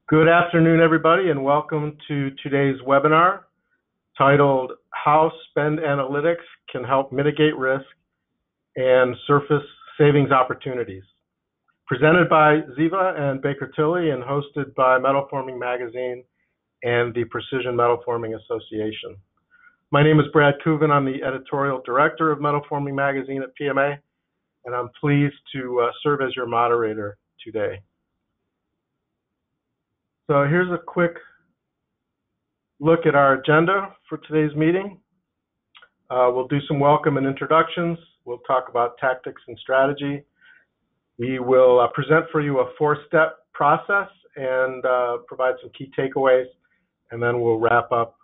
Good afternoon, everybody, and welcome to today's webinar titled How Spend Analytics Can Help Mitigate Risk and Surface Savings Opportunities. Presented by Ziva and Baker Tilly and hosted by Metal Forming Magazine and the Precision Metal Forming Association. My name is Brad Kuvan. I'm the editorial director of Metal Forming Magazine at PMA, and I'm pleased to serve as your moderator today. So here's a quick look at our agenda for today's meeting. We'll do some welcome and introductions. We'll talk about tactics and strategy. We will present for you a four-step process and provide some key takeaways, and then we'll wrap up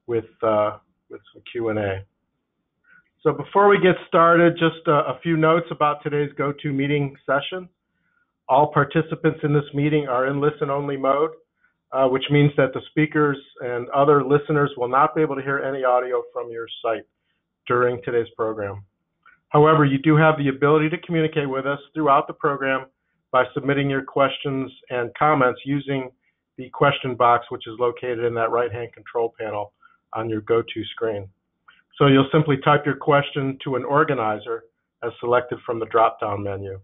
with some Q&A. So before we get started, just a few notes about today's GoToMeeting session. All participants in this meeting are in listen-only mode, which means that the speakers and other listeners will not be able to hear any audio from your site during today's program. However, you do have the ability to communicate with us throughout the program by submitting your questions and comments using the question box, which is located in that right-hand control panel on your GoTo screen. So you'll simply type your question to an organizer as selected from the drop-down menu.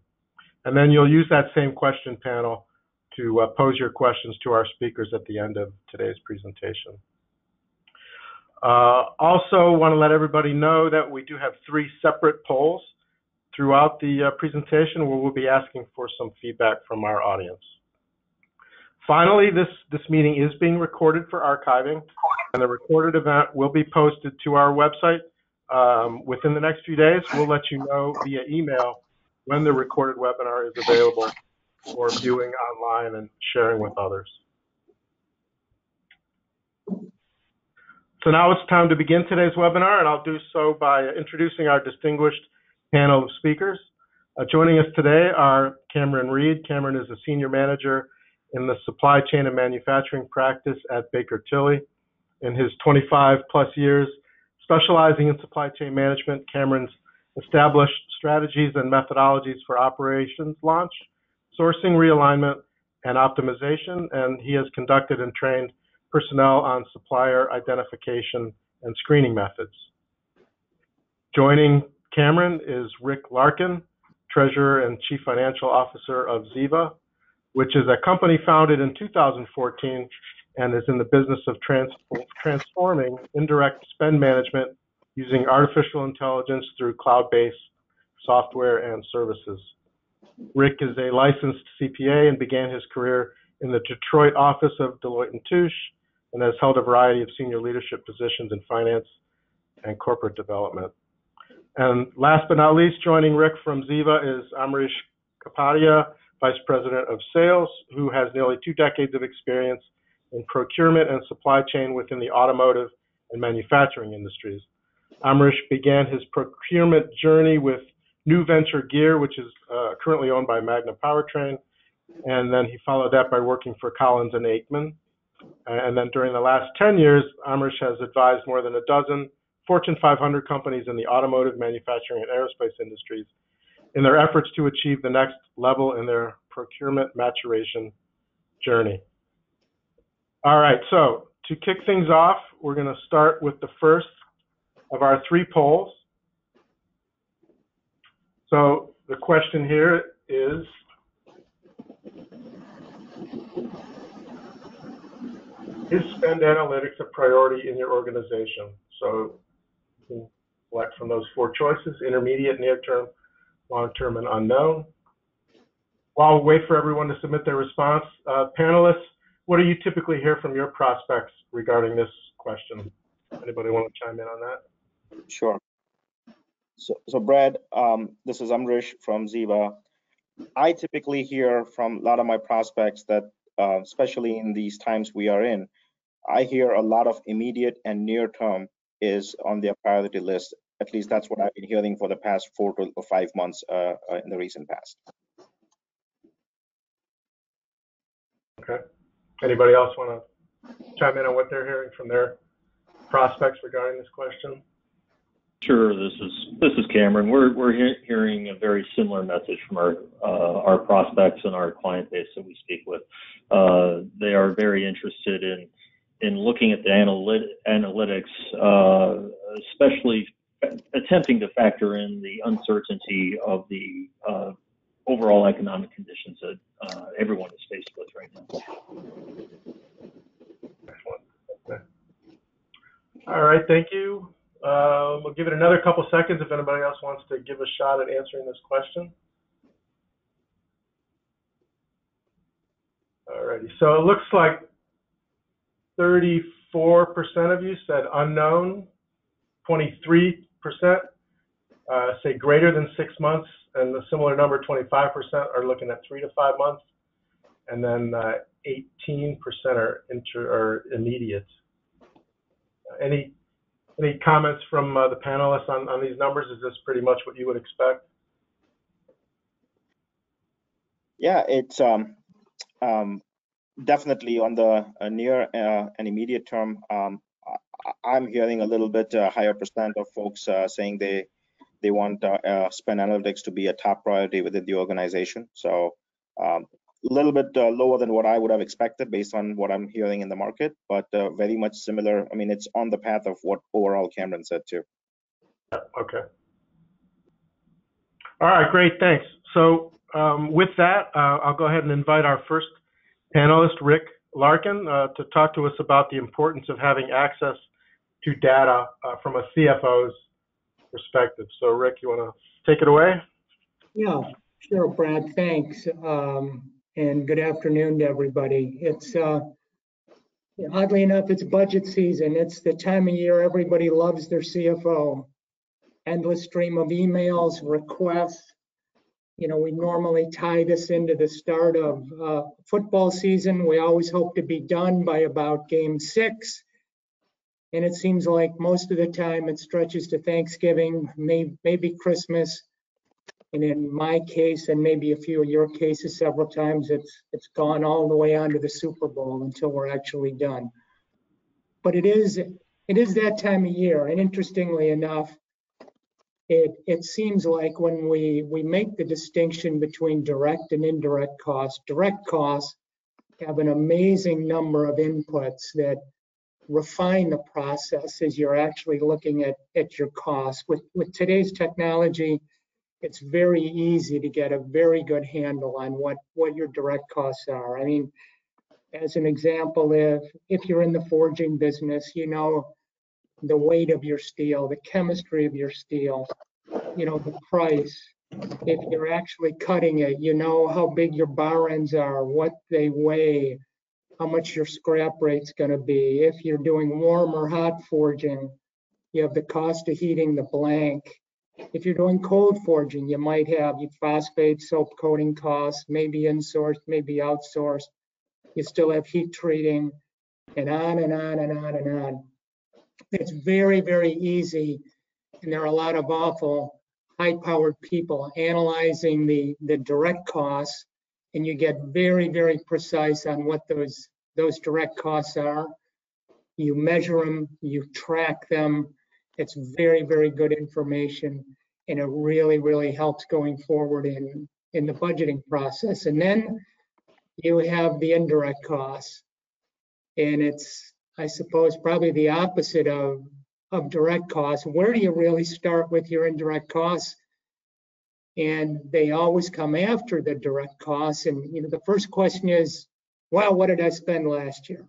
And then you'll use that same question panel to pose your questions to our speakers at the end of today's presentation. Also want to let everybody know that we do have 3 separate polls throughout the presentation where we'll be asking for some feedback from our audience. Finally, this meeting is being recorded for archiving, and the recorded event will be posted to our website within the next few days. We'll let you know via email when the recorded webinar is available for viewing online and sharing with others. So now it's time to begin today's webinar, and I'll do so by introducing our distinguished panel of speakers. Joining us today are Cameron Reed. Cameron is a senior manager in the supply chain and manufacturing practice at Baker Tilly. In his 25+ years specializing in supply chain management, Cameron's established strategies and methodologies for operations launch, sourcing realignment, and optimization, and he has conducted and trained personnel on supplier identification and screening methods. Joining Cameron is Rick Larkin, Treasurer and Chief Financial Officer of Ziva, which is a company founded in 2014 and is in the business of transforming indirect spend management using artificial intelligence through cloud-based software and services. Rick is a licensed CPA and began his career in the Detroit office of Deloitte & Touche and has held a variety of senior leadership positions in finance and corporate development. And last but not least, joining Rick from Ziva is Amrish Kapadia, Vice President of Sales, who has nearly 2 decades of experience in procurement and supply chain within the automotive and manufacturing industries. Amrish began his procurement journey with New Venture Gear, which is currently owned by Magna Powertrain, and then he followed that by working for Collins and Aikman. And then during the last 10 years, Amrish has advised more than a dozen Fortune 500 companies in the automotive, manufacturing, and aerospace industries in their efforts to achieve the next level in their procurement maturation journey. All right, so to kick things off, we're going to start with the first of our 3 polls. So the question here is, spend analytics a priority in your organization? So you can select from those 4 choices: intermediate, near-term, long-term, and unknown. While we wait for everyone to submit their response, panelists, what do you typically hear from your prospects regarding this question? Anybody want to chime in on that? Sure. So Brad, this is Amrish from Ziva. I typically hear from a lot of my prospects that, especially in these times we are in, I hear a lot of immediate and near term is on their priority list. At least that's what I've been hearing for the past 4 to 5 months in the recent past. Okay. Anybody else want to chime in on what they're hearing from their prospects regarding this question? Sure. This is Cameron. We're hearing a very similar message from our prospects and our client base that we speak with. They are very interested in looking at the analytics, especially attempting to factor in the uncertainty of the overall economic conditions that everyone is faced with right now. All right, thank you. We'll give it another couple seconds if anybody else wants to give a shot at answering this question. All righty, so it looks like 34% of you said unknown, 23% say greater than 6 months, and the similar number, 25%, are looking at 3 to 5 months, and then 18% are immediate. Any comments from the panelists on these numbers? Is this pretty much what you would expect? Yeah, it's definitely on the near and immediate term. I'm hearing a little bit higher percent of folks saying they want spend analytics to be a top priority within the organization. So a little bit lower than what I would have expected based on what I'm hearing in the market, but very much similar. I mean, it's on the path of what overall Cameron said too. Okay. All right, great, thanks. So with that, I'll go ahead and invite our first panelist, Rick Larkin, to talk to us about the importance of having access to data from a CFO's perspective. So Rick, you want to take it away? Yeah, sure, Brad, thanks. And good afternoon to everybody. It's oddly enough, it's budget season. It's the time of year everybody loves their CFO. Endless stream of emails, requests. You know, we normally tie this into the start of football season. We always hope to be done by about game 6. And it seems like most of the time it stretches to Thanksgiving, maybe Christmas. And in my case, and maybe a few of your cases, several times it's gone all the way on to the Super Bowl until we're actually done. But it is that time of year. And interestingly enough, it seems like when we make the distinction between direct and indirect costs, direct costs have an amazing number of inputs that refine the process as you're actually looking at your costs. With today's technology, it's very easy to get a very good handle on what your direct costs are. I mean, as an example, if you're in the forging business, you know the weight of your steel, the chemistry of your steel, you know, the price. If you're actually cutting it, you know how big your bar ends are, what they weigh, how much your scrap rate's going to be. If you're doing warm or hot forging, you have the cost of heating the blank. If you're doing cold forging, you might have your phosphate, soap coating costs, maybe insourced, maybe outsourced. You still have heat treating, and on and on and on and on. It's very, very easy, and there are a lot of awful high-powered people analyzing the direct costs, and you get very, very precise on what those direct costs are. You measure them, you track them. It's very, very good information, and it really, really helps going forward in the budgeting process. And then you have the indirect costs, and it's, I suppose, probably the opposite of direct costs. Where do you really start with your indirect costs? And they always come after the direct costs. And you know, the first question is, well, what did I spend last year?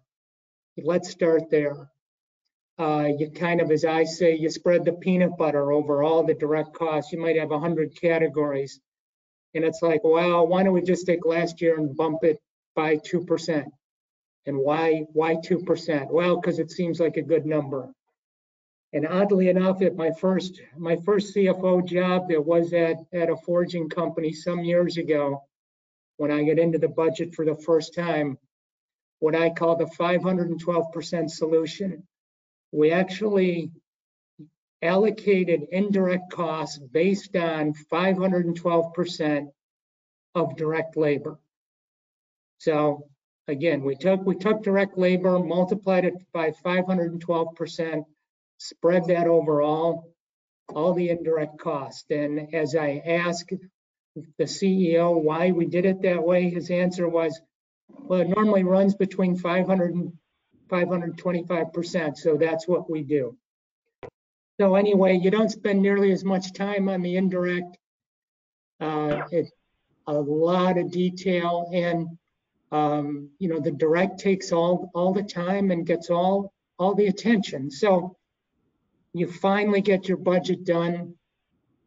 Let's start there. You kind of, as I say, you spread the peanut butter over all the direct costs. You might have 100 categories. And it's like, well, why don't we just take last year and bump it by 2%? And why 2%? Well, because it seems like a good number. And oddly enough, at my first CFO job that was at a forging company some years ago, when I got into the budget for the first time, what I call the 512% solution. We actually allocated indirect costs based on 512% of direct labor. So again, we took direct labor, multiplied it by 512%, spread that overall, all the indirect cost. And as I asked the CEO why we did it that way, his answer was, well, it normally runs between 500 and 525%, so that's what we do. So anyway, you don't spend nearly as much time on the indirect. It's a lot of detail, and the direct takes all the time and gets all the attention. So you finally get your budget done.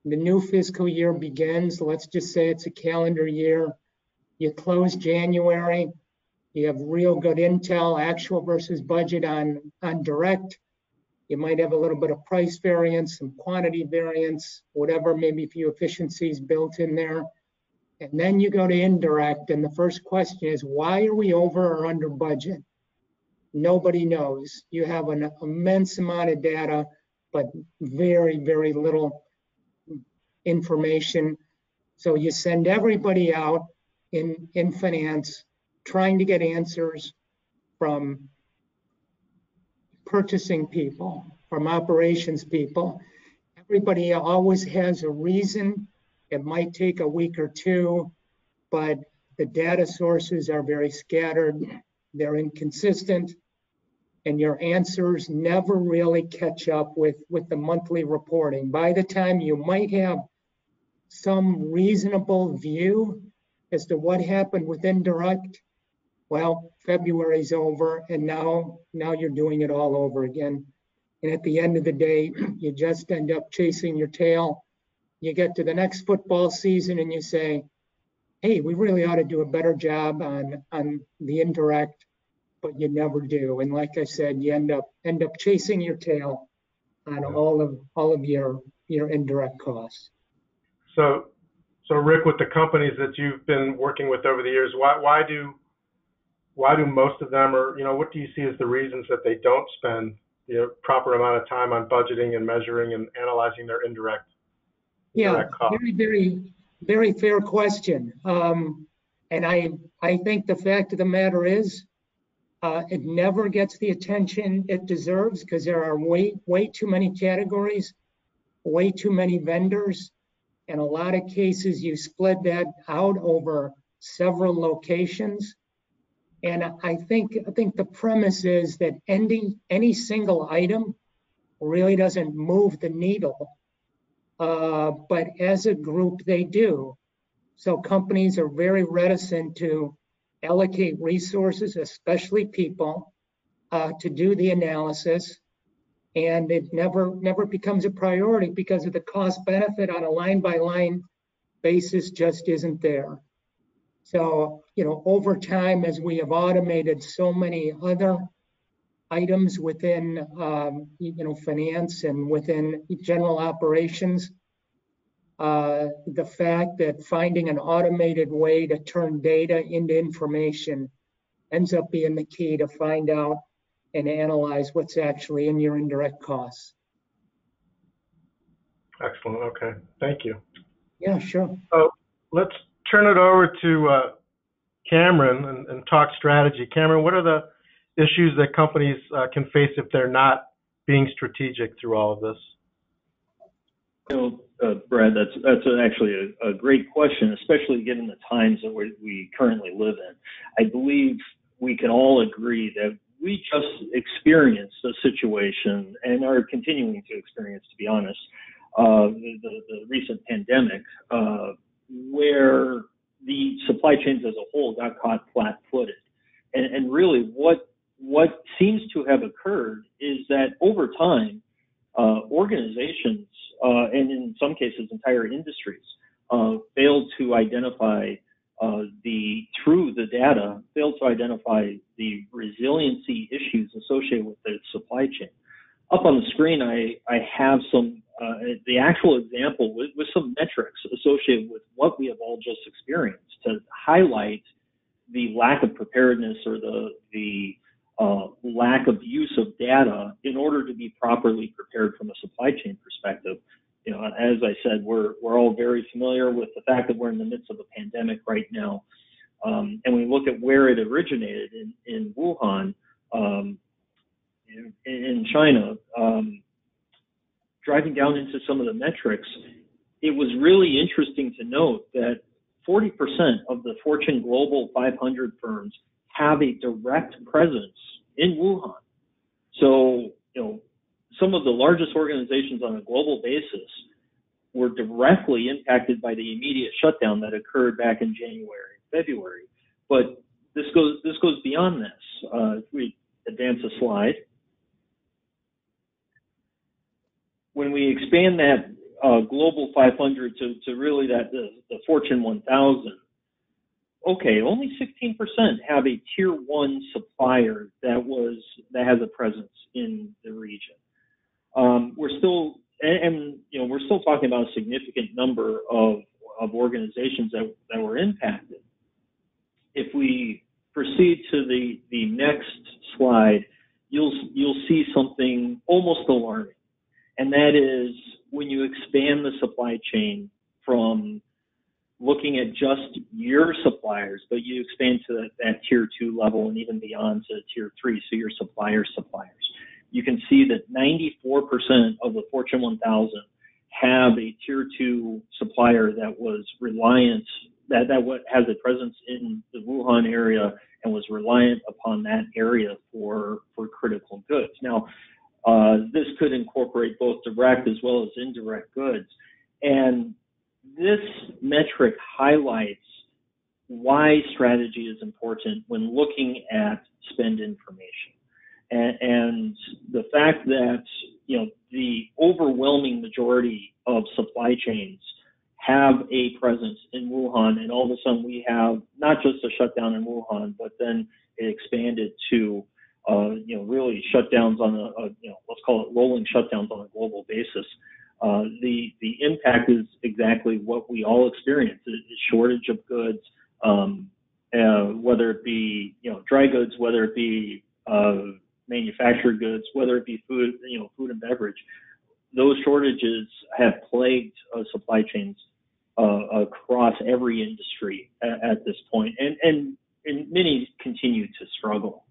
The new fiscal year begins. Let's just say it's a calendar year. You close January. You have real good intel, actual versus budget on direct. You might have a little bit of price variance, some quantity variance, whatever, maybe a few efficiencies built in there. And then you go to indirect, and the first question is, why are we over or under budget? Nobody knows. You have an immense amount of data, but very, very little information. So you send everybody out in finance trying to get answers from purchasing people, from operations people. Everybody always has a reason. It might take a week or two, but the data sources are very scattered. They're inconsistent, and your answers never really catch up with the monthly reporting. By the time you might have some reasonable view as to what happened with indirect, well, February's over, and now you're doing it all over again. And at the end of the day, you just end up chasing your tail. You get to the next football season and you say, hey, we really ought to do a better job on the indirect, but you never do. And like I said, you end up chasing your tail on all of your indirect costs. So Rick, with the companies that you've been working with over the years, why do most of them, or what do you see as the reasons that they don't spend the proper amount of time on budgeting and measuring and analyzing their indirect costs? Very, very, very fair question. And I think the fact of the matter is, it never gets the attention it deserves because there are way too many categories, way too many vendors. In a lot of cases, you split that out over several locations. And I think the premise is that any single item really doesn't move the needle, but as a group they do. So companies are very reticent to allocate resources, especially people, to do the analysis, and it never becomes a priority because of the cost benefit on a line by line basis just isn't there. So, over time, as we have automated so many other items within, finance and within general operations, the fact that finding an automated way to turn data into information ends up being the key to find out and analyze what's actually in your indirect costs. Excellent. Okay. Thank you. Yeah, sure. So let's turn it over to Cameron and talk strategy. Cameron, what are the issues that companies can face if they're not being strategic through all of this? Brad, that's actually a great question, especially given the times that we currently live in. I believe we can all agree that we just experienced a situation and are continuing to experience, to be honest, the recent pandemic, where the supply chains as a whole got caught flat-footed. And really what seems to have occurred is that over time, organizations, and in some cases entire industries, failed to identify through the data, failed to identify the resiliency issues associated with the supply chain. Up on the screen, I have some the actual example with some metrics associated with what we have all just experienced to highlight the lack of preparedness or the lack of use of data in order to be properly prepared from a supply chain perspective. As I said, we're all very familiar with the fact that we're in the midst of a pandemic right now. And we look at where it originated in Wuhan, in China. driving down into some of the metrics, it was really interesting to note that 40% of the Fortune Global 500 firms have a direct presence in Wuhan. So, some of the largest organizations on a global basis were directly impacted by the immediate shutdown that occurred back in January, February. But this goes beyond this. If we advance a slide, when we expand that Global 500 to really the Fortune 1000, okay, only 16% have a tier 1 supplier that has a presence in the region. We're still talking about a significant number of organizations that were impacted. If we proceed to the next slide, you'll see something almost alarming, and that is when you expand the supply chain from looking at just your suppliers, but you expand to that tier 2 level and even beyond to tier 3, so your suppliers. You can see that 94% of the Fortune 1000 have a tier 2 supplier that was reliant, that has a presence in the Wuhan area and was reliant upon that area for critical goods. Now, this could incorporate both direct as well as indirect goods. And this metric highlights why strategy is important when looking at spend information. And the fact that, the overwhelming majority of supply chains have a presence in Wuhan, and all of a sudden we have not just a shutdown in Wuhan, but then it expanded to, really shutdowns on let's call it rolling shutdowns on a global basis. The impact is exactly what we all experience: a shortage of goods, whether it be dry goods, whether it be manufactured goods, whether it be food and beverage. Those shortages have plagued supply chains across every industry at this point, and many continue to struggle.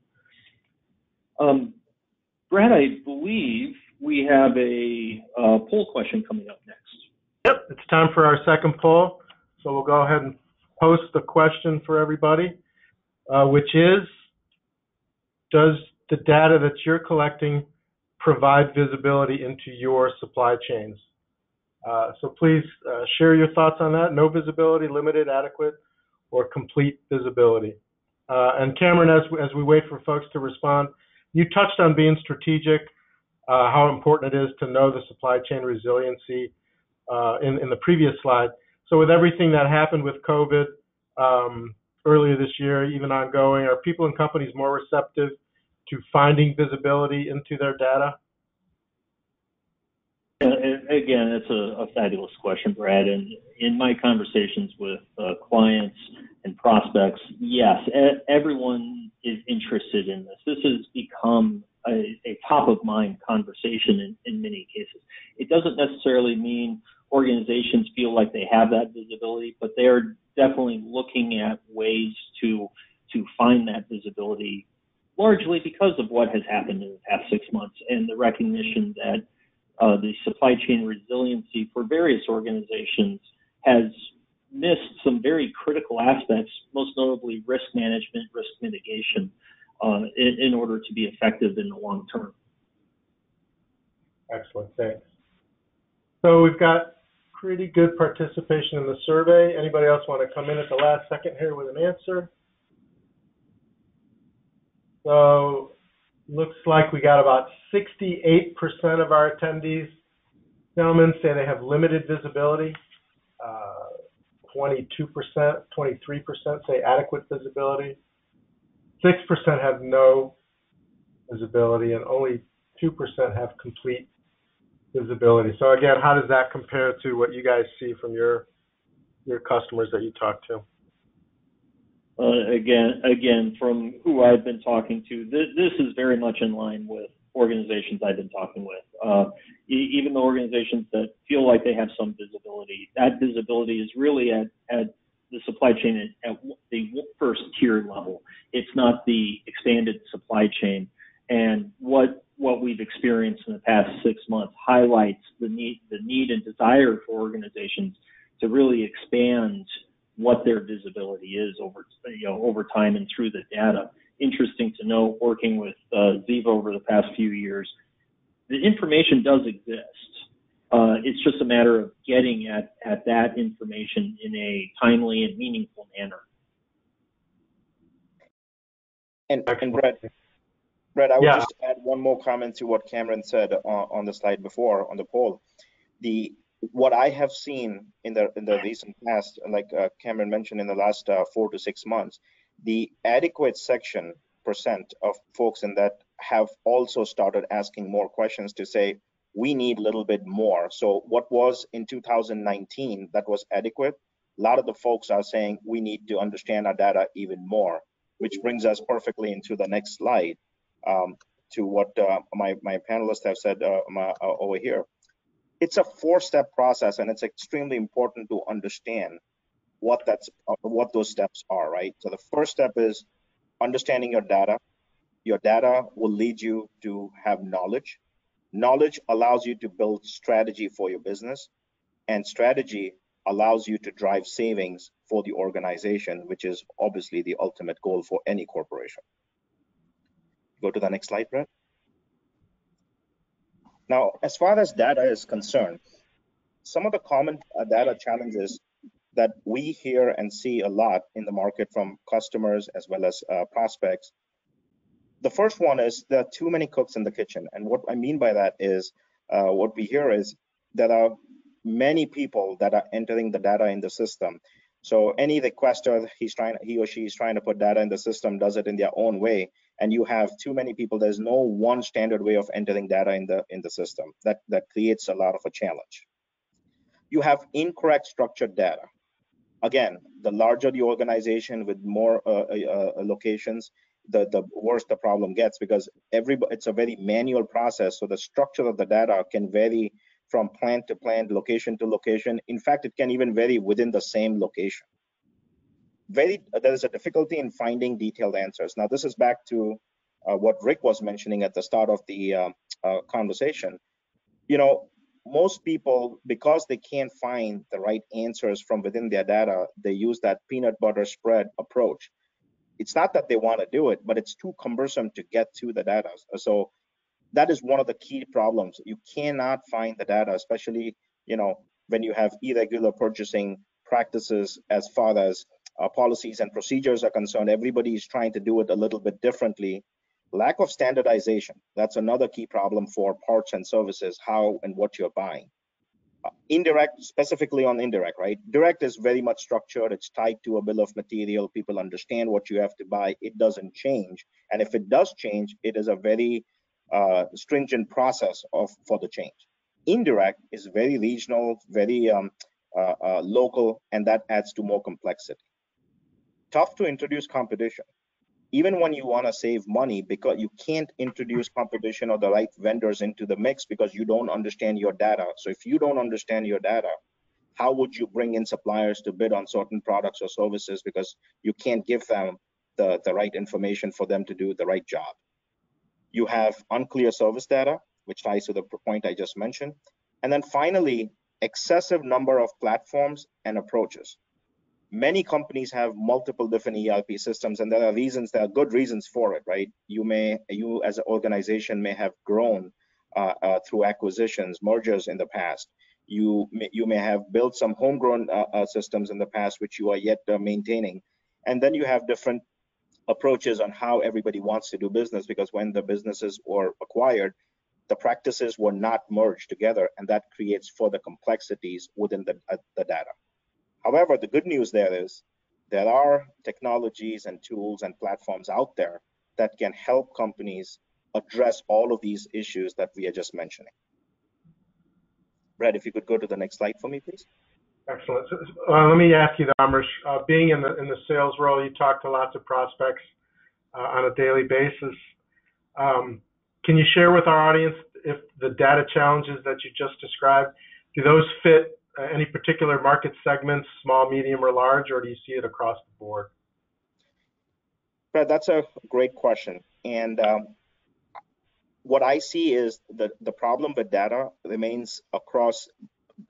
Brad, I believe we have a poll question coming up next. Yep, it's time for our second poll. So we'll go ahead and post the question for everybody, which is, does the data that you're collecting provide visibility into your supply chains? So please share your thoughts on that. No visibility, limited, adequate, or complete visibility. And Cameron, as we wait for folks to respond, you touched on being strategic, how important it is to know the supply chain resiliency in the previous slide. So with everything that happened with COVID earlier this year, even ongoing, are people and companies more receptive to finding visibility into their data? Again, it's a fabulous question, Brad. And in my conversations with clients and prospects, yes, everyone is interested in this. This has become a top-of-mind conversation in many cases. It doesn't necessarily mean organizations feel like they have that visibility, but they are definitely looking at ways to find that visibility, largely because of what has happened in the past 6 months and the recognition that the supply chain resiliency for various organizations has missed some very critical aspects, most notably risk management, risk mitigation, in order to be effective in the long term. Excellent, thanks. So we've got pretty good participation in the survey. Anybody else want to come in at the last second here with an answer? So looks like we got about 68% of our attendees, gentlemen, say they have limited visibility. 22%, 23% say adequate visibility. 6% have no visibility, and only 2% have complete visibility. So again, how does that compare to what you guys see from your customers that you talk to? Again, from who I've been talking to, this is very much in line with organizations I've been talking with. Even the organizations that feel like they have some visibility, that visibility is really at the supply chain at the first tier level. It's not the expanded supply chain. And what what we've experienced in the past 6 months highlights the need and desire for organizations to really expand what their visibility is over time and through the data. Interesting to note, working with Ziva over the past few years, the information does exist. It's just a matter of getting at that information in a timely and meaningful manner. And Brett, I would Yeah. just add one more comment to what Cameron said on the slide before on the poll. What I have seen in the recent past, like Cameron mentioned, in the last 4 to 6 months, the adequate section percent of folks in that have also started asking more questions to say, we need a little bit more. So what was in 2019 that was adequate, a lot of the folks are saying we need to understand our data even more, which brings us perfectly into the next slide, to what my panelists have said over here. It's a 4-step process, and it's extremely important to understand what those steps are, right? So the first step is understanding your data. Your data will lead you to have knowledge. Knowledge allows you to build strategy for your business, and strategy allows you to drive savings for the organization, which is obviously the ultimate goal for any corporation. Go to the next slide, Brett. Now, as far as data is concerned, some of the common data challenges that we hear and see a lot in the market from customers as well as prospects. The first one is there are too many cooks in the kitchen. And what I mean by that is what we hear is there are many people that are entering the data in the system. So any requester, he or she is trying to put data in the system, does it in their own way. And you have too many people. There's no one standard way of entering data in the system. That creates a lot of a challenge. You have incorrect structured data. Again, the larger the organization with more locations, the worse the problem gets, because it's a very manual process. So the structure of the data can vary from plant to plant, location to location. In fact, it can even vary within the same location. There is a difficulty in finding detailed answers. Now, this is back to what Rick was mentioning at the start of the conversation. Most people, because they can't find the right answers from within their data, they use that peanut butter spread approach. It's not that they want to do it, but it's too cumbersome to get to the data. So that is one of the key problems. You cannot find the data, especially when you have irregular purchasing practices as far as policies and procedures are concerned. Everybody is trying to do it a little bit differently. Lack of standardization, that's another key problem for parts and services, how and what you're buying. Indirect, specifically on indirect, right? Direct is very much structured. It's tied to a bill of material. People understand what you have to buy. It doesn't change. And if it does change, it is a very stringent process for the change. Indirect is very regional, very local, and that adds to more complexity. Tough to introduce competition. Even when you want to save money, because you can't introduce competition or the right vendors into the mix because you don't understand your data. So if you don't understand your data, how would you bring in suppliers to bid on certain products or services, because you can't give them the right information for them to do the right job? You have unclear service data, which ties to the point I just mentioned. And then finally, excessive number of platforms and approaches. Many companies have multiple different ERP systems, and there are good reasons for it, right? You as an organization may have grown through acquisitions, mergers in the past. You may have built some homegrown systems in the past, which you are yet maintaining. And then you have different approaches on how everybody wants to do business, because when the businesses were acquired, the practices were not merged together, and that creates further complexities within the data. However, the good news there is there are technologies and tools and platforms out there that can help companies address all of these issues that we are just mentioning. Brad, if you could go to the next slide for me, please. Excellent. Let me ask you, Amrish, being in the sales role, you talk to lots of prospects on a daily basis. Can you share with our audience if the data challenges that you just described, do those fit any particular market segments, small, medium, or large, or do you see it across the board? Brad, that's a great question. And what I see is the problem with data remains across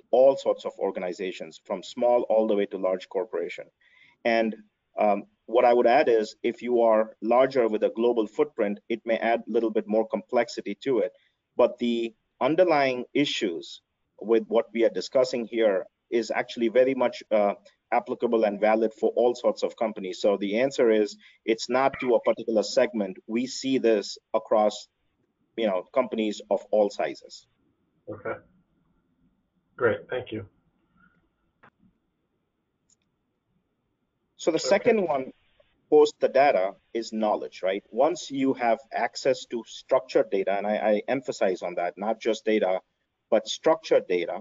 all sorts of organizations, from small all the way to large corporation. And what I would add is, if you are larger with a global footprint, it may add a little bit more complexity to it. But the underlying issues with what we are discussing here is actually very much applicable and valid for all sorts of companies. So the answer is, it's not to a particular segment. We see this across, companies of all sizes. Okay. Great. Thank you. So the second one, post the data, is knowledge, right? Once you have access to structured data, and I emphasize on that, not just data, but structured data,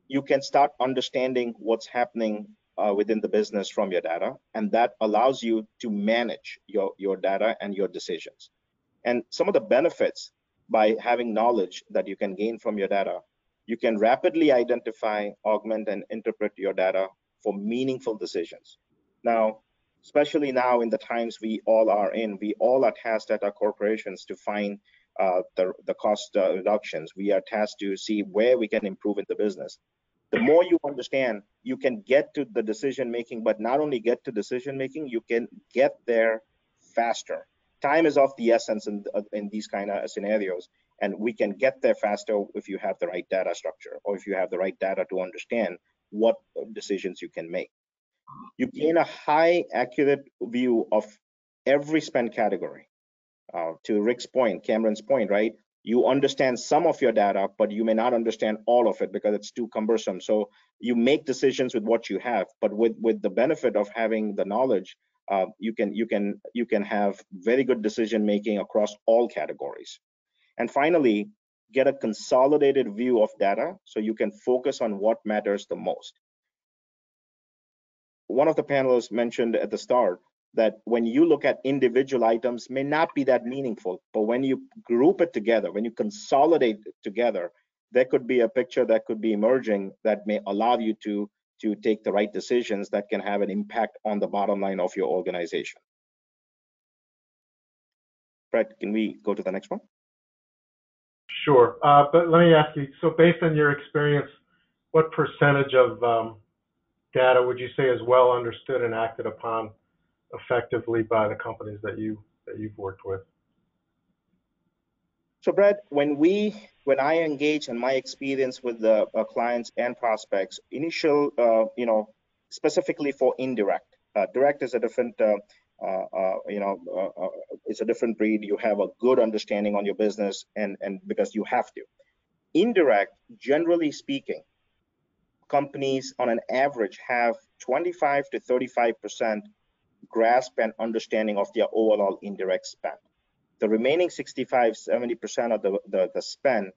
you can start understanding what's happening within the business from your data, and that allows you to manage your data and your decisions. And some of the benefits by having knowledge that you can gain from your data, you can rapidly identify, augment, and interpret your data for meaningful decisions. Now, especially now in the times we all are in, we all are tasked at our corporations to find the cost reductions. We are tasked to see where we can improve in the business. The more you understand, you can get to the decision making, but not only get to decision making, you can get there faster. Time is of the essence in these kind of scenarios, and we can get there faster if you have the right data structure, or if you have the right data to understand what decisions you can make. You gain a high accurate view of every spend category. To Rick's point, Cameron's point, right? You understand some of your data, but you may not understand all of it because it's too cumbersome. So you make decisions with what you have, but with the benefit of having the knowledge, you can have very good decision making across all categories. And finally, get a consolidated view of data so you can focus on what matters the most. One of the panelists mentioned at the start that when you look at individual items may not be that meaningful, but when you group it together, when you consolidate it together, there could be a picture that could be emerging that may allow you to take the right decisions that can have an impact on the bottom line of your organization. Brett, can we go to the next one? Sure, but let me ask you, so based on your experience, what percentage of data would you say is well understood and acted upon effectively by the companies that you've worked with? So Brad, when I engage in my experience with the clients and prospects, initial, specifically for indirect, direct is a different, it's a different breed. You have a good understanding on your business, and because you have to. Indirect, generally speaking, companies on an average have 25 to 35% grasp and understanding of their overall indirect spend. The remaining 65-70% of the spend,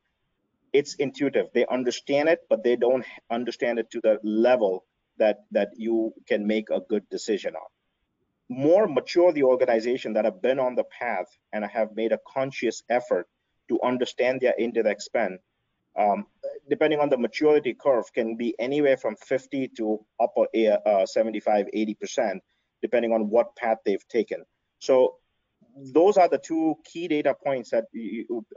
it's intuitive. They understand it, but they don't understand it to the level that you can make a good decision on. More mature the organization that have been on the path and have made a conscious effort to understand their indirect spend, depending on the maturity curve, can be anywhere from 50 to upper 75, 80%, depending on what path they've taken. So those are the two key data points that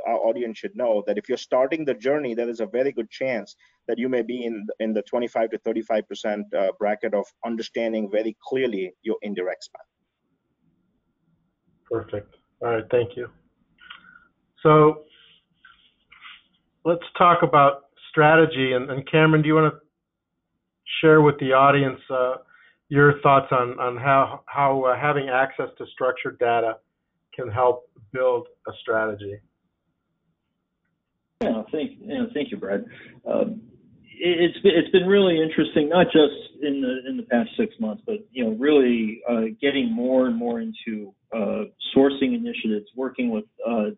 our audience should know, that if you're starting the journey, there is a very good chance that you may be in the 25 to 35% bracket of understanding very clearly your indirect spend. Perfect. All right, thank you. So let's talk about strategy. And Cameron, do you want to share with the audience your thoughts on how having access to structured data can help build a strategy? Yeah, thank you, Brad. It's been really interesting, not just in the past 6 months, but really getting more and more into sourcing initiatives, working with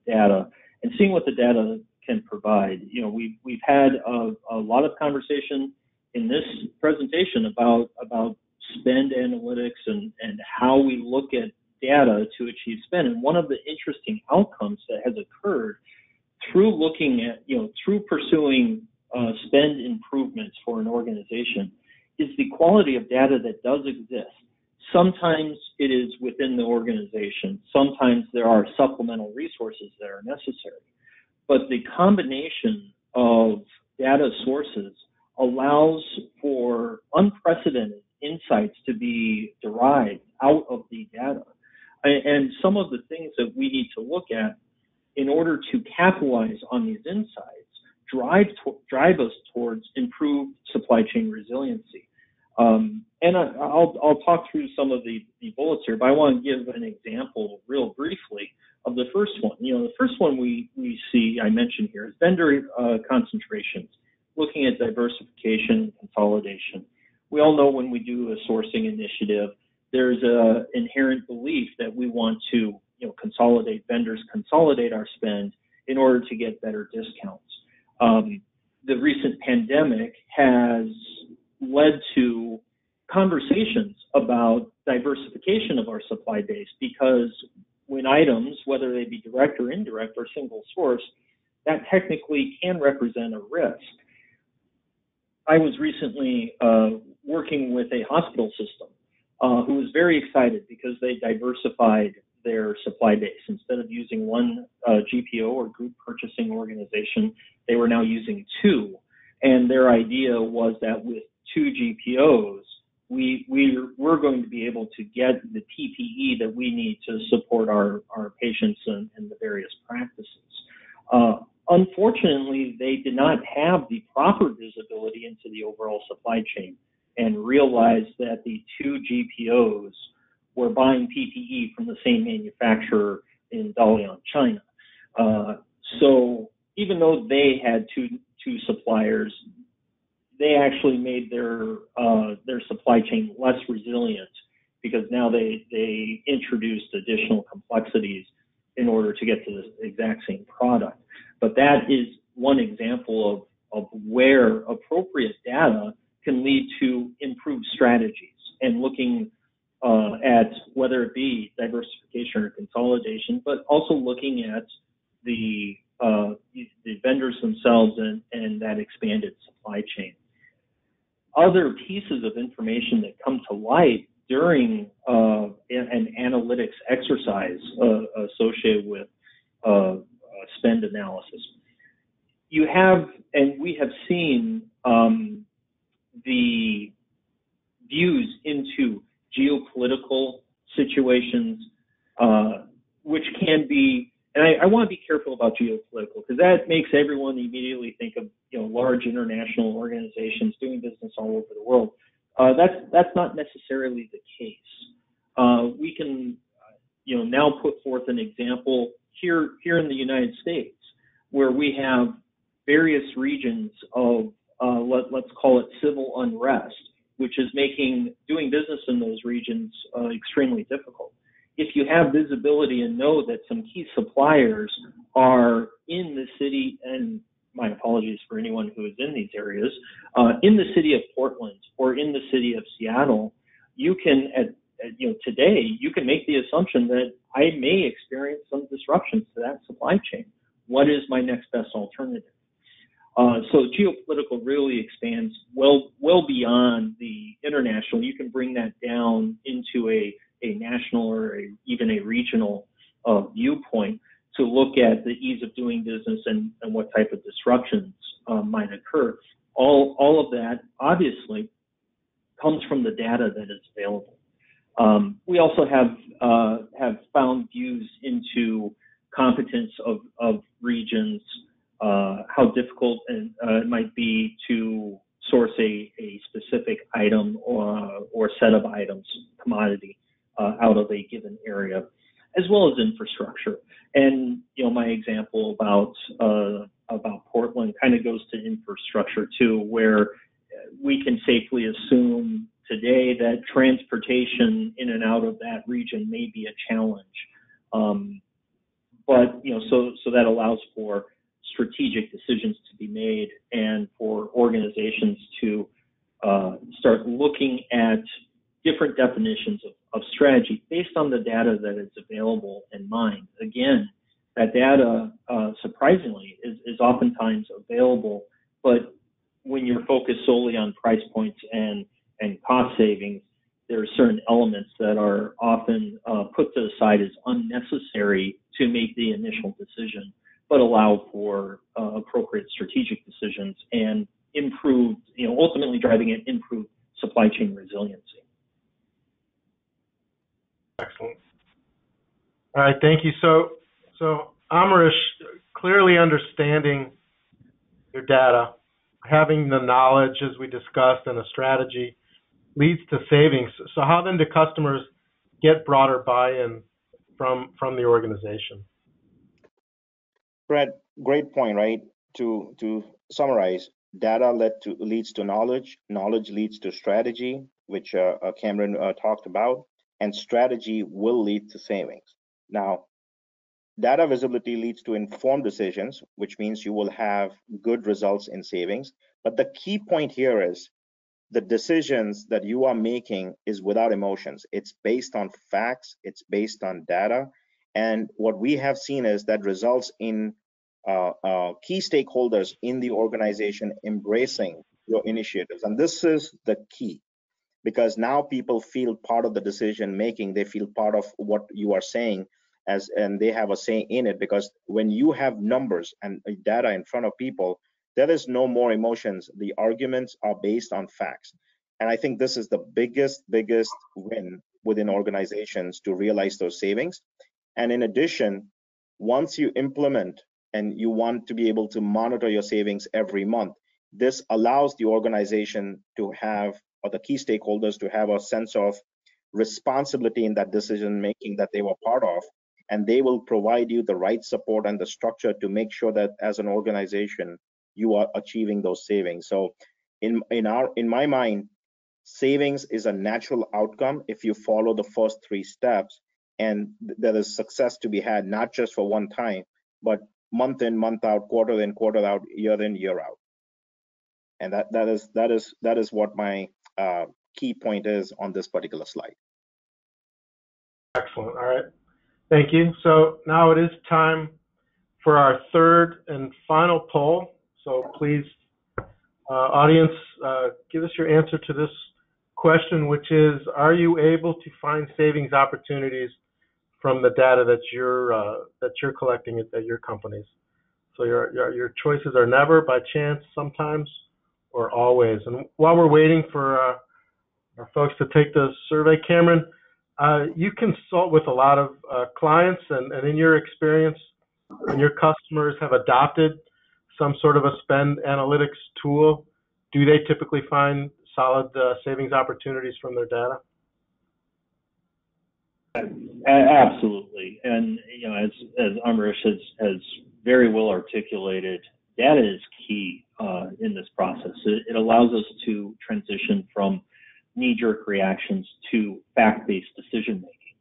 data, and seeing what the data can provide. We've had a lot of conversation in this presentation about spend analytics and how we look at data to achieve spend. And one of the interesting outcomes that has occurred through looking at, through pursuing spend improvements for an organization is the quality of data that does exist. Sometimes it is within the organization. Sometimes there are supplemental resources that are necessary. But the combination of data sources allows for unprecedented insights to be derived out of the data. And some of the things that we need to look at in order to capitalize on these insights drive us towards improved supply chain resiliency. And I'll talk through some of the bullets here, but I want to give an example real briefly of the first one. The first one we see, I mentioned here, is vendor concentrations, looking at diversification and consolidation. We all know when we do a sourcing initiative, there's an inherent belief that we want to consolidate vendors, consolidate our spend in order to get better discounts. The recent pandemic has led to conversations about diversification of our supply base, because when items, whether they be direct or indirect or single source, that technically can represent a risk. I was recently working with a hospital system who was very excited because they diversified their supply base. Instead of using one GPO or group purchasing organization, they were now using two. And their idea was that with two GPOs, we're going to be able to get the PPE that we need to support our patients and the various practices. Unfortunately, they did not have the proper visibility into the overall supply chain and realized that the two GPOs were buying PPE from the same manufacturer in Dalian, China. So even though they had two suppliers, they actually made their supply chain less resilient, because now they introduced additional complexities in order to get to the exact same product. But that is one example of where appropriate data can lead to improved strategies, and looking at whether it be diversification or consolidation, but also looking at the vendors themselves and that expanded supply chain. Other pieces of information that come to light during an analytics exercise associated with spend analysis. You have, and we have seen the views into geopolitical situations, which can be, and I want to be careful about geopolitical, because that makes everyone immediately think of large international organizations doing business all over the world. That's not necessarily the case. We can now put forth an example here in the United States, where we have various regions of let's call it civil unrest, which is making doing business in those regions extremely difficult. If you have visibility and know that some key suppliers are in the city, and my apologies for anyone who is in these areas, in the city of Portland or in the city of Seattle, you can, today, you can make the assumption that I may experience some disruptions to that supply chain. What is my next best alternative? So geopolitical really expands well beyond the international. You can bring that down into a national or even a regional viewpoint to look at the ease of doing business and what type of disruptions might occur. All of that obviously comes from the data that is available. We also have found views into competence of regions, how difficult it might be to source a specific item or set of items, commodity, out of a given area, as well as infrastructure. And my example about Portland kind of goes to infrastructure too, where we can safely assume today that transportation in and out of that region may be a challenge. But so that allows for strategic decisions to be made, and for organizations to start looking at different definitions of strategy based on the data that is available in mind. Again, that data, surprisingly, is oftentimes available, but when you're focused solely on price points and cost savings, there are certain elements that are often put to the side as unnecessary to make the initial decision, but allow for appropriate strategic decisions and improved, ultimately driving an improved supply chain resiliency. Excellent. All right, thank you. So Amarish, clearly understanding your data, having the knowledge as we discussed and a strategy leads to savings. So how then do customers get broader buy-in from the organization? Brad, great point, right? To summarize, data leads to knowledge, knowledge leads to strategy, which Cameron talked about, and strategy will lead to savings. Now, data visibility leads to informed decisions, which means you will have good results in savings. But the key point here is the decisions that you are making is without emotions. It's based on facts, it's based on data. And what we have seen is that results in key stakeholders in the organization embracing your initiatives. And this is the key, because now people feel part of the decision making. They feel part of what you are saying, and they have a say in it, because when you have numbers and data in front of people, there is no more emotions. The arguments are based on facts. And I think this is the biggest win within organizations to realize those savings. And in addition, once you implement and you want to be able to monitor your savings every month, this allows the organization to have, or the key stakeholders to have, a sense of responsibility in that decision making that they were part of, and they will provide you the right support and the structure to make sure that as an organization you are achieving those savings. So in my mind, savings is a natural outcome if you follow the first 3 steps, and there is success to be had, not just for one time, but month in, month out, quarter in, quarter out, year in, year out. And that is what my key point is on this particular slide. Excellent. All right. Thank you. So now it is time for our third and final poll. So please, audience, give us your answer to this question, which is, are you able to find savings opportunities from the data that you're collecting at your companies? So your choices are never, by chance, sometimes, or always. And while we're waiting for our folks to take the survey, Cameron, you consult with a lot of clients, and in your experience, when your customers have adopted some sort of a spend analytics tool, do they typically find solid savings opportunities from their data? Absolutely. And as Amarish has very well articulated, data is key in this process. It allows us to transition from knee-jerk reactions to fact-based decision making.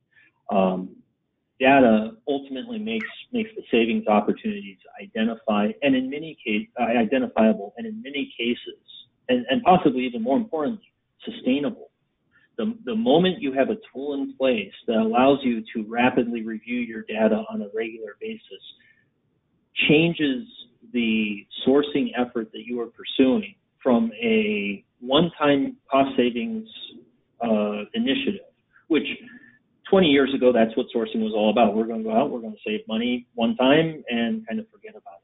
Data ultimately makes the savings opportunities identifiable, and in many cases, and possibly even more importantly, sustainable. The moment you have a tool in place that allows you to rapidly review your data on a regular basis, changes the sourcing effort that you are pursuing from a one-time cost savings initiative, which 20 years ago, that's what sourcing was all about. We're going to go out, we're going to save money one time and kind of forget about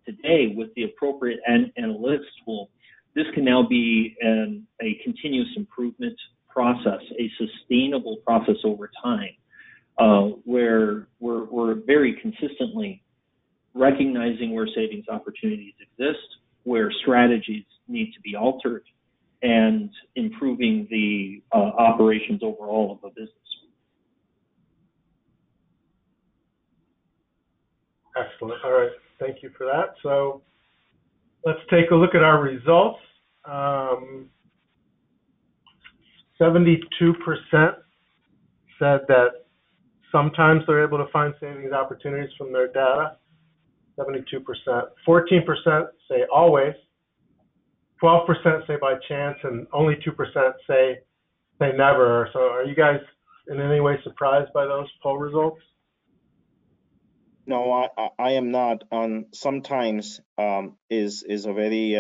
it. Today, with the appropriate analytics tool, this can now be a continuous improvement process, a sustainable process over time, where we're very consistently recognizing where savings opportunities exist, where strategies need to be altered, and improving the operations overall of a business. Excellent. All right. Thank you for that. So let's take a look at our results. 72% said that sometimes they're able to find savings opportunities from their data. 72%. 14% say always. 12% say by chance, and only 2% say never. So are you guys in any way surprised by those poll results? No, I am not. Sometimes is a very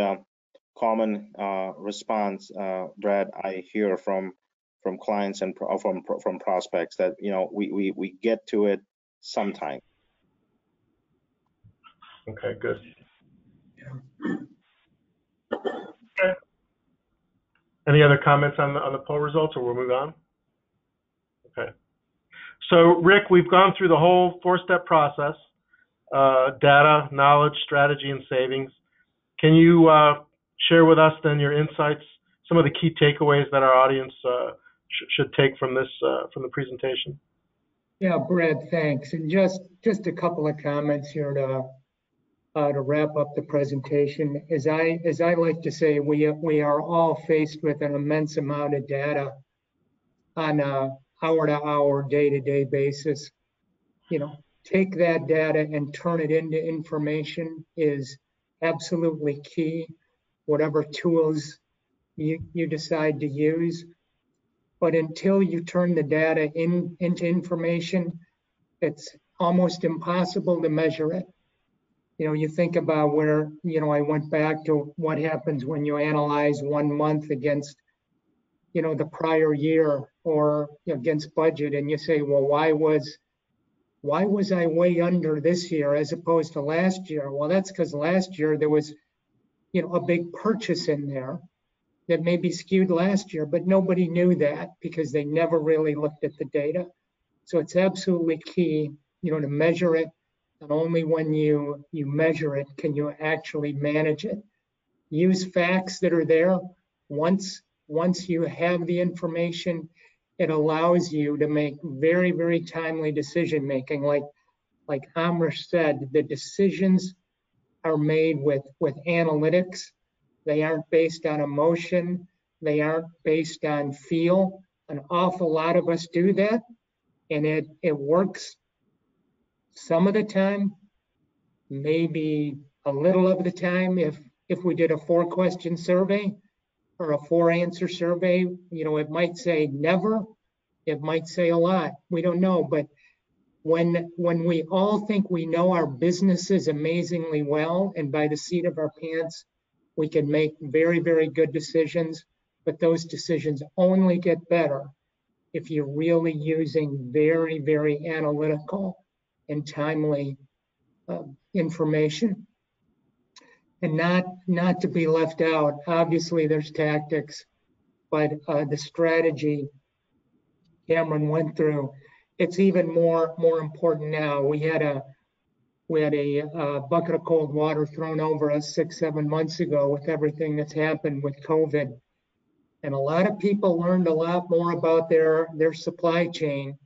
common response, Brad, I hear from from clients and from prospects that we get to it sometime. Okay, good. Okay. Any other comments on the poll results, or we'll move on? Okay. So, Rick, we've gone through the whole 4-step process: data, knowledge, strategy, and savings. Can you share with us then your insights, some of the key takeaways that our audience should take from this from the presentation? Yeah, Brad, thanks. And just a couple of comments here to wrap up the presentation. As I like to say, we are all faced with an immense amount of data on a hour-to-hour, day-to-day basis. Take that data and turn it into information is absolutely key, whatever tools you decide to use. But until you turn the data into information, it's almost impossible to measure it. You think about where, I went back to what happens when you analyze 1 month against, the prior year or against budget, and you say, well, why was I way under this year as opposed to last year? Well, that's because last year there was, a big purchase in there that maybe skewed last year, but nobody knew that because they never really looked at the data. So it's absolutely key, to measure it. And only when you measure it can you actually manage it. Use facts that are there. Once you have the information, it allows you to make very, very timely decision making. Like Amrish said, the decisions are made with analytics. They aren't based on emotion. They aren't based on feel. An awful lot of us do that, and it works some of the time, maybe a little of the time. If we did a 4-question survey or a 4-answer survey, it might say never, it might say a lot. We don't know, but when we all think we know our businesses amazingly well, and by the seat of our pants, we can make very, very good decisions, but those decisions only get better if you're really using very, very analytical and timely information. And not to be left out, obviously there's tactics, but the strategy Cameron went through, it's even more important now. We had a bucket of cold water thrown over us 6-7 months ago with everything that's happened with COVID. And a lot of people learned a lot more about their supply chain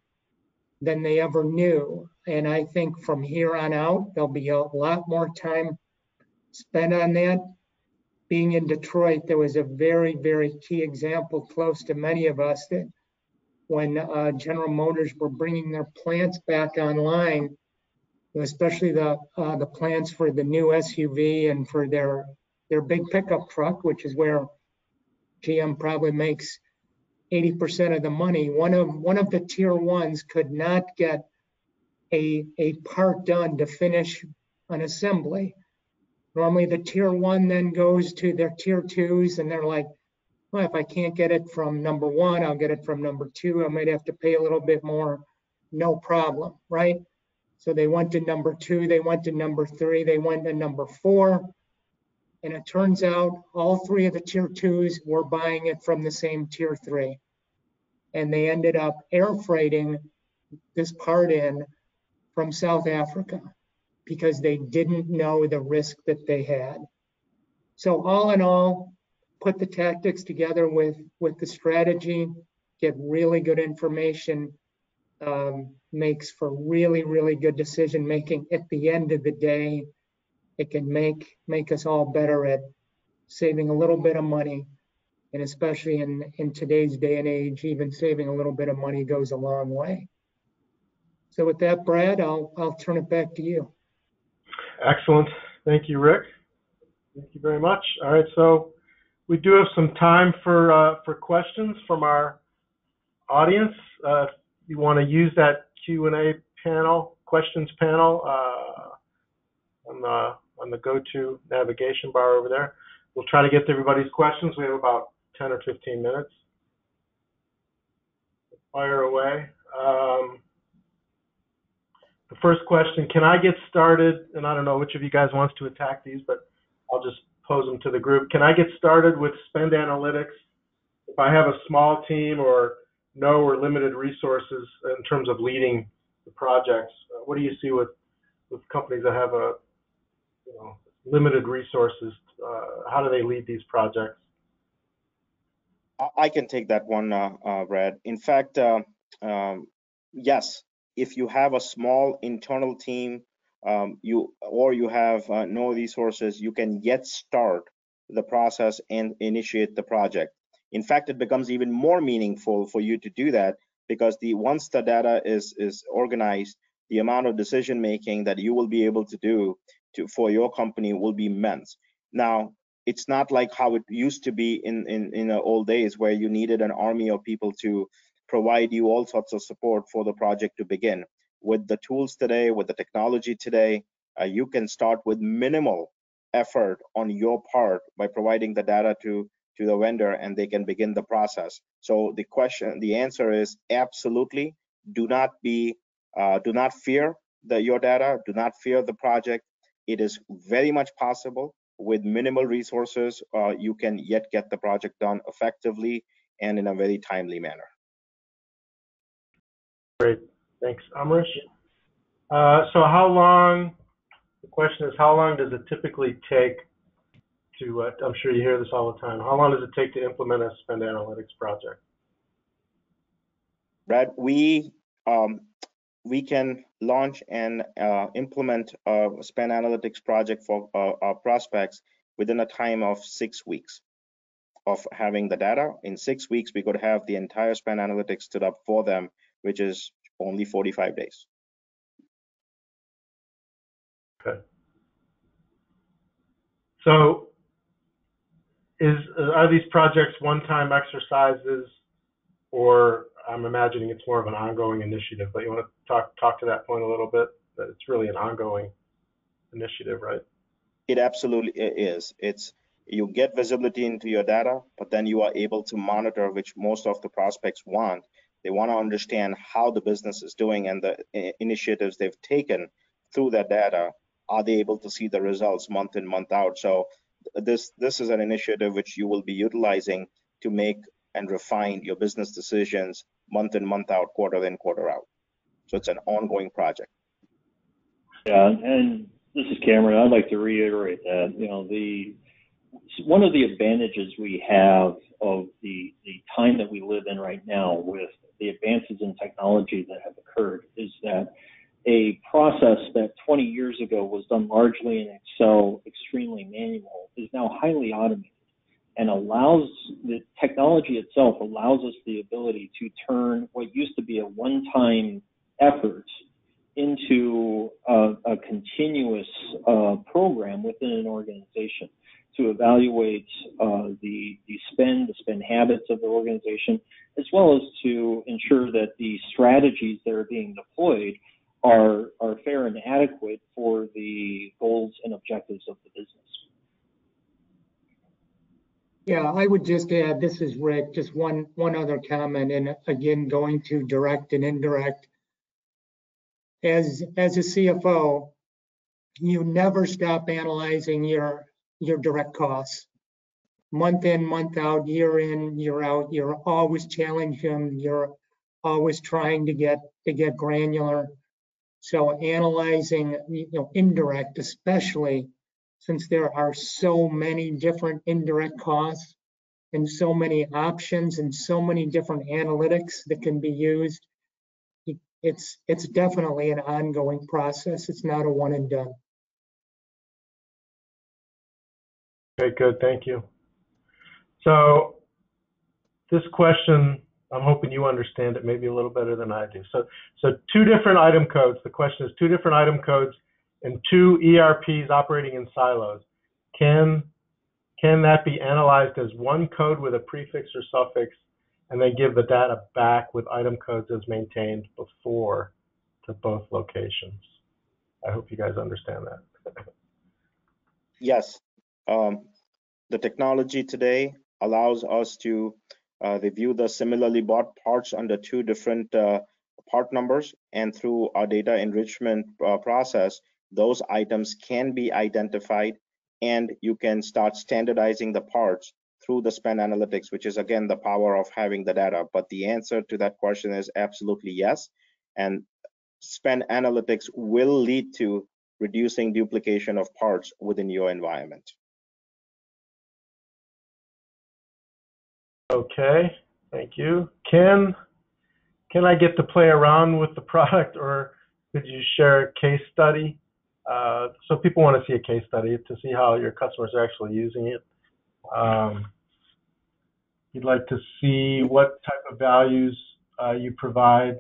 than they ever knew. And I think from here on out, there'll be a lot more time spent on that. Being in Detroit, there was a very, very key example close to many of us that when General Motors were bringing their plants back online, especially the plants for the new SUV and for their big pickup truck, which is where GM probably makes 80% of the money. One of the tier 1s could not get a part done to finish an assembly. Normally the tier 1 then goes to their tier 2s, and they're like, well, if I can't get it from number 1, I'll get it from number 2. I might have to pay a little bit more, no problem, right? So they went to number 2, they went to number 3, they went to number 4. And it turns out all 3 of the tier 2s were buying it from the same tier 3. And they ended up air freighting this part in from South Africa because they didn't know the risk that they had. So all in all, put the tactics together with the strategy, get really good information, makes for really, really good decision making. At the end of the day, it can make us all better at saving a little bit of money. And especially in today's day and age, even saving a little bit of money goes a long way. So with that, Brad, I'll turn it back to you. Excellent. Thank you, Rick. Thank you very much. All right, so we do have some time for questions from our audience. If you want to use that Q&A panel, questions panel on the go-to navigation bar over there. We'll try to get to everybody's questions. We have about 10 or 15 minutes. fire away. The first question, can I get started? And I don't know which of you guys wants to attack these, but I'll just pose them to the group. Can I get started with spend analytics if I have a small team or no or limited resources in terms of leading the projects? What do you see with companies that have a limited resources? How do they lead these projects? I can take that one, Brad. In fact, yes, if you have a small internal team, you have no resources, you can yet start the process and initiate the project. In fact, it becomes even more meaningful for you to do that because once the data is organized, the amount of decision making that you will be able to do for your company will be immense. Now, it's not like how it used to be in the old days where you needed an army of people to provide you all sorts of support for the project to begin. With the tools today, with the technology today, you can start with minimal effort on your part by providing the data to the vendor, and they can begin the process. So the answer is absolutely. Do not fear your data. Do not fear the project. It is very much possible. With minimal resources, you can yet get the project done effectively and in a very timely manner. Great, thanks, Amrish. So how long, the question is, how long does it typically take to, I'm sure you hear this all the time, how long does it take to implement a spend analytics project? Brad, we can launch and implement a spend analytics project for our prospects within a time of 6 weeks of having the data. In 6 weeks, we could have the entire spend analytics stood up for them, which is only 45 days. Okay. So are these projects one-time exercises, or I'm imagining it's more of an ongoing initiative, but you want to talk to that point a little bit, that it's really an ongoing initiative, right? It absolutely is. You get visibility into your data, but then you are able to monitor, which most of the prospects want. They want to understand how the business is doing and the initiatives they've taken through that data. Are they able to see the results month in, month out? So this is an initiative which you will be utilizing to make and refine your business decisions month in, month out, quarter in, quarter out. So it's an ongoing project. Yeah, and this is Cameron. I'd like to reiterate that, one of the advantages we have of the time that we live in right now with the advances in technology that have occurred is that a process that 20 years ago was done largely in Excel, extremely manual, is now highly automated, and the technology itself allows us the ability to turn what used to be a one-time effort into a continuous program within an organization to evaluate the spend habits of the organization, as well as to ensure that the strategies that are being deployed are fair and adequate for the goals and objectives of the business. Yeah, I would just add, this is Rick, just one other comment, and again, going to direct and indirect. As a CFO, you never stop analyzing your direct costs. Month in, month out, year in, year out, you're always challenging them. You're always trying to get granular. So analyzing, indirect, especially since there are so many different indirect costs and so many options and so many different analytics that can be used, it's definitely an ongoing process. It's not a one and done. Okay, good, thank you. So this question, I'm hoping you understand it maybe a little better than I do. So 2 different item codes. The question is 2 different item codes and 2 ERPs operating in silos. Can that be analyzed as one code with a prefix or suffix and then give the data back with item codes as maintained before to both locations? I hope you guys understand that. Yes. The technology today allows us to They view the similarly bought parts under two different part numbers, and through our data enrichment process, those items can be identified, and you can start standardizing the parts through the spend analytics, which is again the power of having the data. But the answer to that question is absolutely yes. And spend analytics will lead to reducing duplication of parts within your environment. Okay, thank you. Can I get to play around with the product, or could you share a case study? So people want to see a case study to see how your customers are actually using it. You'd like to see what type of values you provide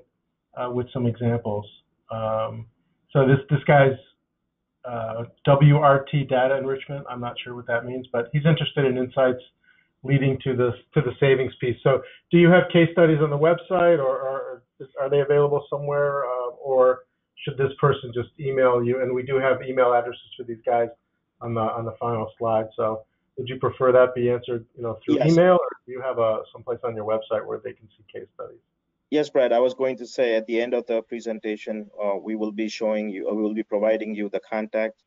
with some examples. So this guy's WRT data enrichment. I'm not sure what that means, but he's interested in insights leading to the savings piece. So do you have case studies on the website, or are they available somewhere, or should this person just email you? And we do have email addresses for these guys on the final slide. So would you prefer that be answered, through Yes. email, or do you have someplace on your website where they can see case studies? Yes, Brad, I was going to say at the end of the presentation, we will be showing you, we will be providing you the contact.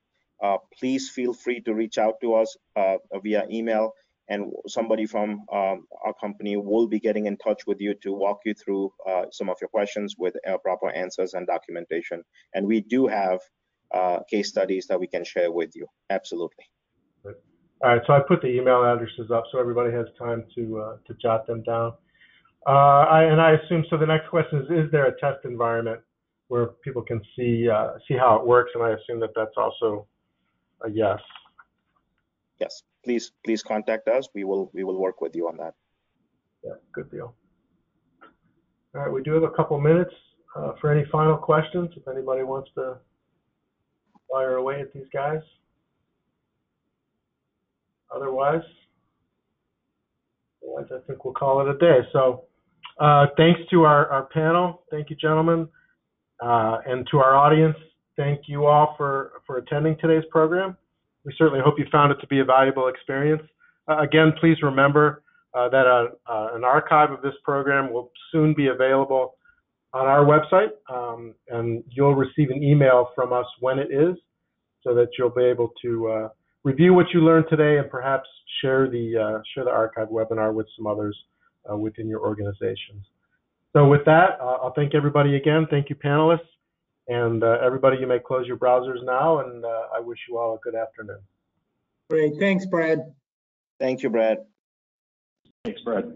Please feel free to reach out to us via email, and somebody from our company will be getting in touch with you to walk you through some of your questions with proper answers and documentation. And we do have case studies that we can share with you. Absolutely. All right, so I put the email addresses up so everybody has time to jot them down. I assume, so the next question is there a test environment where people can see how it works? And I assume that that's also a yes. Yes, please contact us. We will work with you on that. Yeah, good deal. All right, we do have a couple minutes for any final questions, if anybody wants to fire away at these guys. Otherwise, I think we'll call it a day. So thanks to our panel. Thank you, gentlemen. And to our audience, thank you all for attending today's program. We certainly hope you found it to be a valuable experience. Again, please remember that an archive of this program will soon be available on our website, and you'll receive an email from us when it is, so that you'll be able to review what you learned today and perhaps share the archive webinar with some others within your organizations. So with that, I'll thank everybody again. Thank you, panelists. And everybody, you may close your browsers now, and I wish you all a good afternoon. Great. Thanks, Brad. Thank you, Brad. Thanks, Brad.